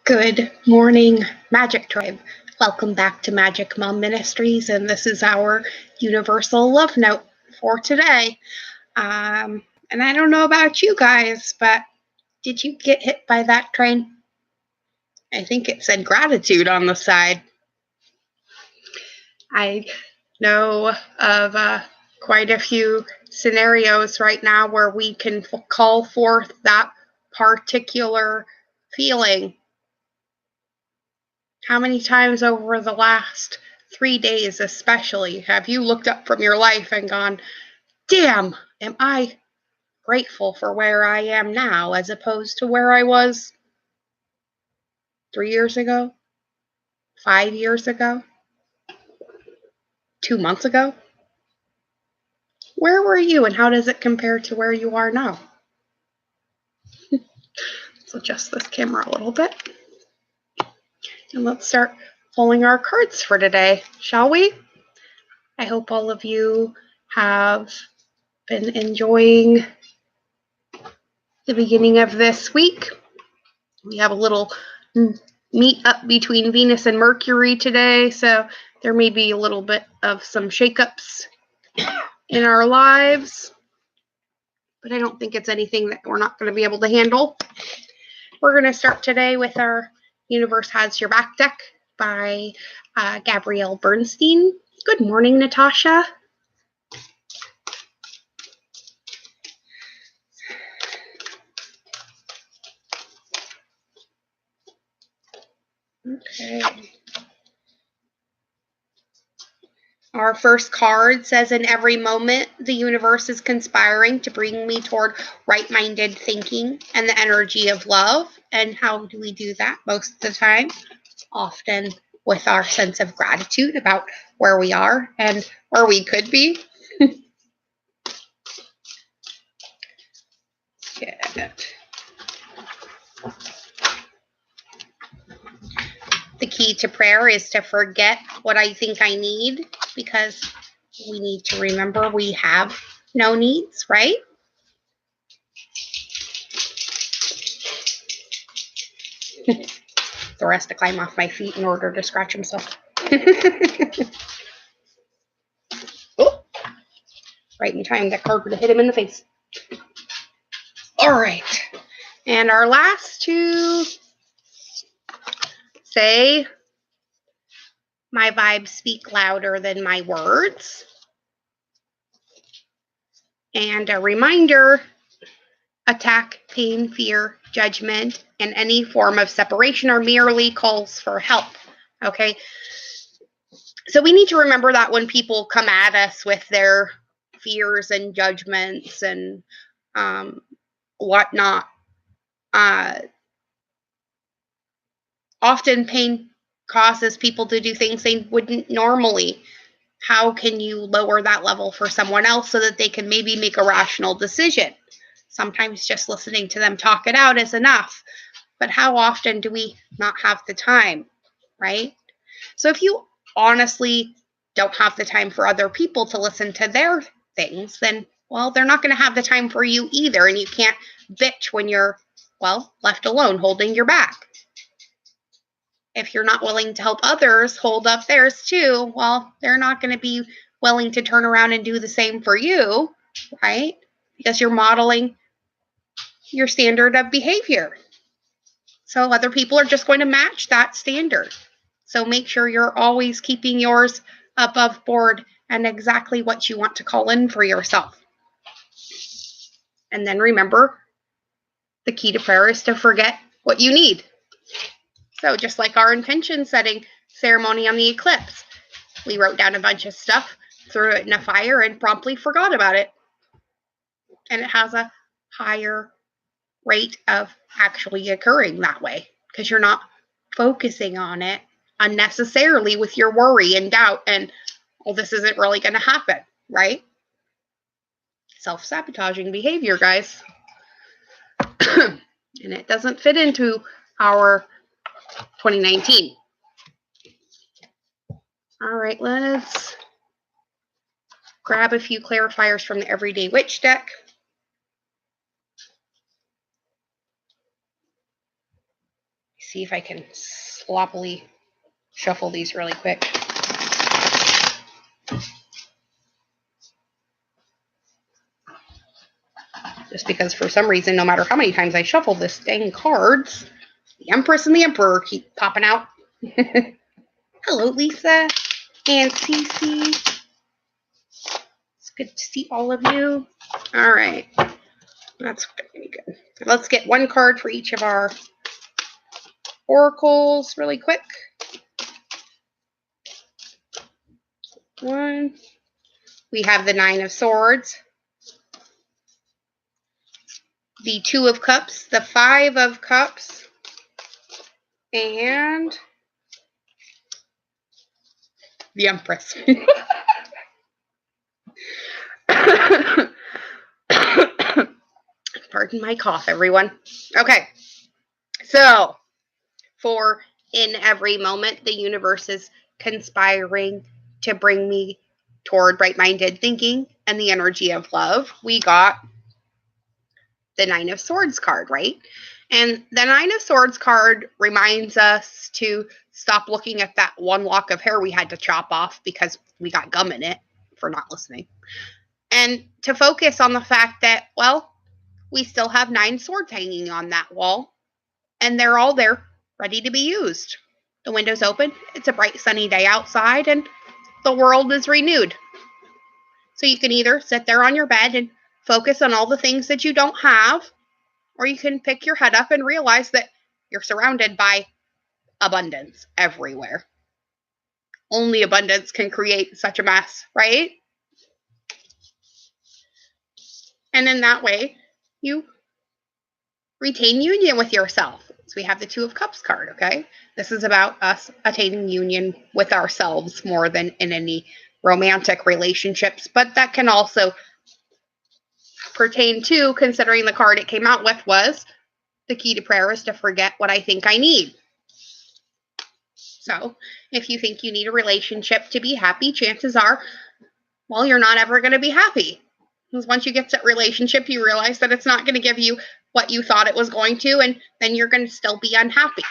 Good morning, Magic Tribe. Welcome back to Magic Mom Ministries, and this is our Universal Love Note for today. And I don't know about you guys, but did you get hit by that train? I think it said gratitude on the side. I know of quite a few scenarios right now where we can call forth that particular feeling. How many times over the last 3 days especially have you looked up from your life and gone, damn, am I grateful for where I am now as opposed to where I was 3 years ago, 5 years ago, 2 months ago? Where were you and how does it compare to where you are now? Let's adjust this camera a little bit. And let's start pulling our cards for today, shall we? I hope all of you have been enjoying the beginning of this week. We have a little meet up between Venus and Mercury today, so there may be a little bit of some shakeups in our lives, but I don't think it's anything that we're not going to be able to handle. We're going to start today with our Universe Has Your Back deck by Gabrielle Bernstein. Good morning, Natasha. Okay. Our first card says, in every moment, the universe is conspiring to bring me toward right-minded thinking and the energy of love. And how do we do that most of the time? Often with our sense of gratitude about where we are and where we could be. The key to prayer is to forget what I think I need, because we need to remember we have no needs, right? Thor has to climb off my feet in order to scratch himself. Oh, right in time, that card would have hit him in the face. All right. And our last two say, my vibes speak louder than my words. And a reminder, attack, pain, fear, judgment, and any form of separation are merely calls for help. Okay? So we need to remember that when people come at us with their fears and judgments and whatnot, often pain causes people to do things they wouldn't normally. How can you lower that level for someone else so that they can maybe make a rational decision? Sometimes just listening to them talk it out is enough. But how often do we not have the time, right? So if you honestly don't have the time for other people to listen to their things, then, well, they're not going to have the time for you either. And you can't bitch when you're, well, left alone holding your back. If you're not willing to help others hold up theirs too, well, they're not going to be willing to turn around and do the same for you, right? Because you're modeling your standard of behavior. So other people are just going to match that standard. So make sure you're always keeping yours above board and exactly what you want to call in for yourself. And then remember, the key to prayer is to forget what you need. So just like our intention setting ceremony on the eclipse, we wrote down a bunch of stuff, threw it in a fire, and promptly forgot about it. And it has a higher rate of actually occurring that way because you're not focusing on it unnecessarily with your worry and doubt and, well, this isn't really going to happen, right? Self-sabotaging behavior, guys. And it doesn't fit into our 2019. All right, let's grab a few clarifiers from the Everyday Witch deck. see if I can sloppily shuffle these really quick. Just because for some reason, no matter how many times I shuffle this dang cards, the Empress and the Emperor keep popping out. Hello, Lisa and Cece. It's good to see all of you. All right. That's pretty good. Let's get one card for each of our oracles really quick. One. We have the Nine of Swords, the Two of Cups, the Five of Cups, and the Empress. Pardon my cough, everyone. Okay. So, for in every moment, the universe is conspiring to bring me toward right-minded thinking and the energy of love. We got the Nine of Swords card, right? And the Nine of Swords card reminds us to stop looking at that one lock of hair we had to chop off because we got gum in it for not listening. And to focus on the fact that, well, we still have 9 swords hanging on that wall, and they're all there, ready to be used. The window's open, it's a bright sunny day outside, and the world is renewed. So you can either sit there on your bed and focus on all the things that you don't have, or you can pick your head up and realize that you're surrounded by abundance everywhere. Only abundance can create such a mess, right? And in that way, you retain union with yourself. So we have the Two of Cups card, okay? This is about us attaining union with ourselves more than in any romantic relationships, but that can also pertain to, considering the card it came out with was, the key to prayer is to forget what I think I need. So if you think you need a relationship to be happy, chances are, well, you're not ever going to be happy. Because once you get to that relationship, you realize that it's not going to give you what you thought it was going to, and then you're going to still be unhappy.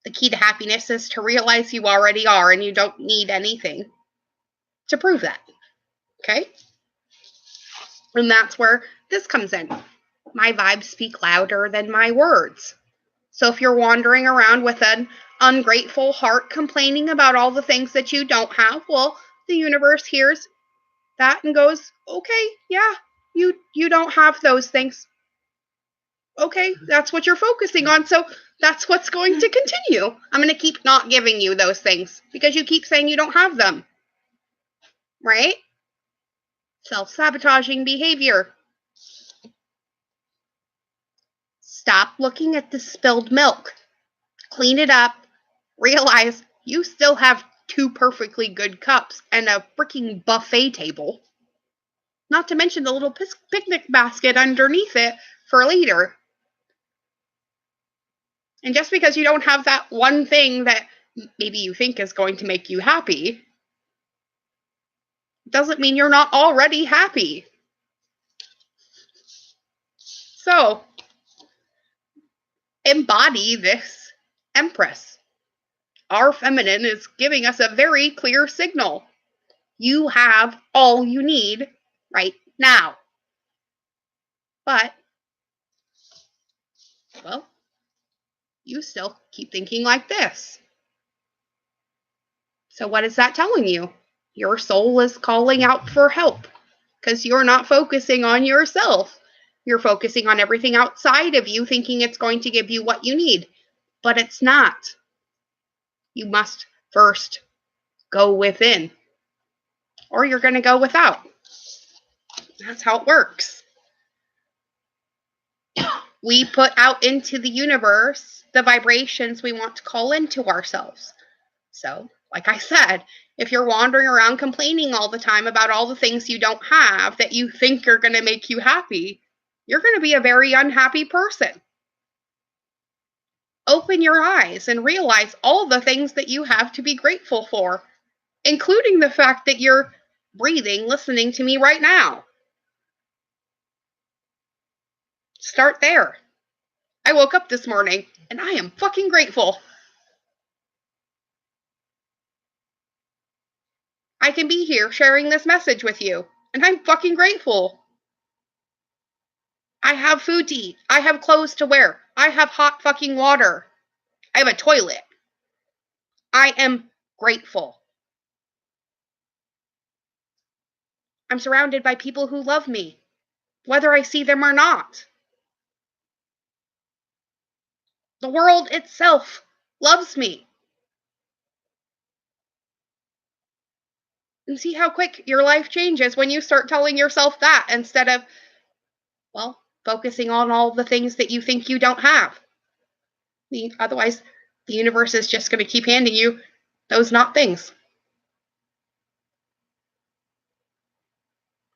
The key to happiness is to realize you already are, and you don't need anything to prove that. Okay? And that's where this comes in. My vibes speak louder than my words. So if you're wandering around with an ungrateful heart complaining about all the things that you don't have, well, the universe hears that and goes, okay, yeah, you don't have those things. Okay, that's what you're focusing on, so that's what's going to continue. I'm going to keep not giving you those things because you keep saying you don't have them. Right? Self-sabotaging behavior. Stop looking at the spilled milk. Clean it up. Realize you still have 2 perfectly good cups and a freaking buffet table. Not to mention the little picnic basket underneath it for later. And just because you don't have that one thing that maybe you think is going to make you happy, doesn't mean you're not already happy. So, embody this Empress. Our feminine is giving us a very clear signal. You have all you need right now. But, well, you still keep thinking like this. So what is that telling you? Your soul is calling out for help because you're not focusing on yourself. You're focusing on everything outside of you, thinking it's going to give you what you need, but it's not. You must first go within, or you're going to go without. That's how it works. We put out into the universe the vibrations we want to call into ourselves. So, like I said, if you're wandering around complaining all the time about all the things you don't have that you think are going to make you happy, you're going to be a very unhappy person. Open your eyes and realize all the things that you have to be grateful for, including the fact that you're breathing, listening to me right now. Start there. I woke up this morning and I am fucking grateful. I can be here sharing this message with you, and I'm fucking grateful. I have food to eat. I have clothes to wear. I have hot fucking water. I have a toilet. I am grateful. I'm surrounded by people who love me, whether I see them or not. The world itself loves me. And see how quick your life changes when you start telling yourself that instead of, well, focusing on all the things that you think you don't have. Otherwise, the universe is just going to keep handing you those not things.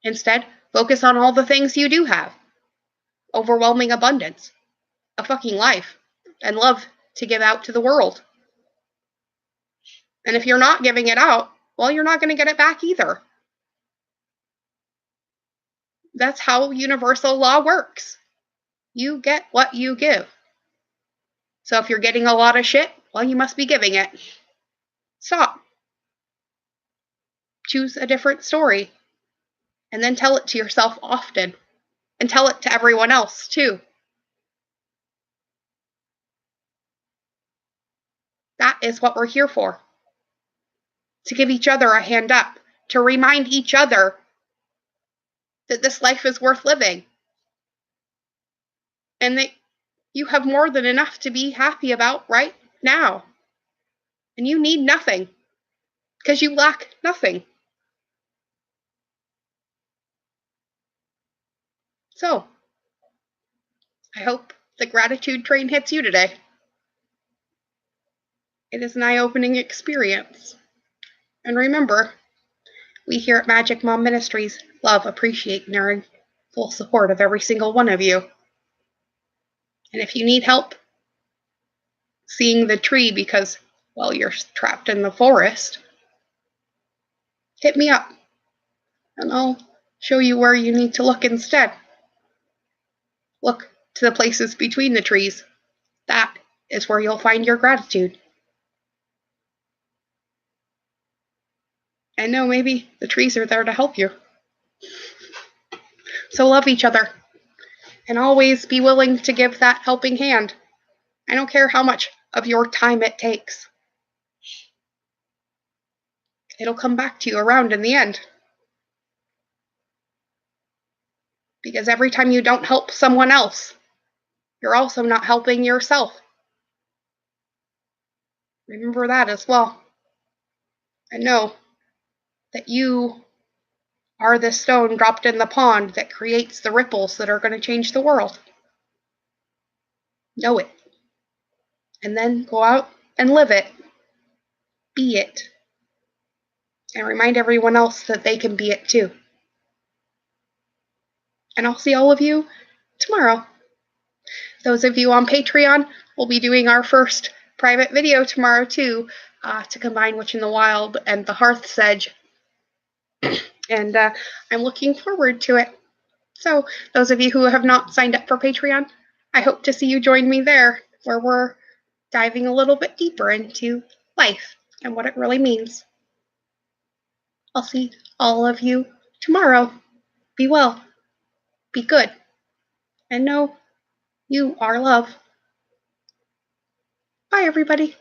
Instead, focus on all the things you do have. Overwhelming abundance, a fucking life, and love to give out to the world. And if you're not giving it out, well, you're not going to get it back either. That's how universal law works. You get what you give. So if you're getting a lot of shit, well, you must be giving it. Stop. Choose a different story. And then tell it to yourself often. And tell it to everyone else, too. That is what we're here for. To give each other a hand up. To remind each other that this life is worth living. And that you have more than enough to be happy about right now. And you need nothing. Because you lack nothing. So, I hope the gratitude train hits you today. It is an eye-opening experience. And remember, we here at Magic Mom Ministries love, appreciate, and are in full support of every single one of you. And if you need help seeing the tree because, well, you're trapped in the forest, hit me up. And I'll show you where you need to look instead. Look to the places between the trees. That is where you'll find your gratitude. And no, maybe the trees are there to help you. So love each other. And always be willing to give that helping hand. I don't care how much of your time it takes. It'll come back to you around in the end. Because every time you don't help someone else, you're also not helping yourself. Remember that as well. And know that you are the stone dropped in the pond that creates the ripples that are going to change the world. Know it. And then go out and live it. Be it. And remind everyone else that they can be it too. And I'll see all of you tomorrow. Those of you on Patreon, we'll be doing our first private video tomorrow too, to combine Witch in the Wild and the Hearth's Edge. And I'm looking forward to it. So those of you who have not signed up for Patreon, I hope to see you join me there, where we're diving a little bit deeper into life and what it really means. I'll see all of you tomorrow. Be well. Be good. And know you are love. Bye, everybody.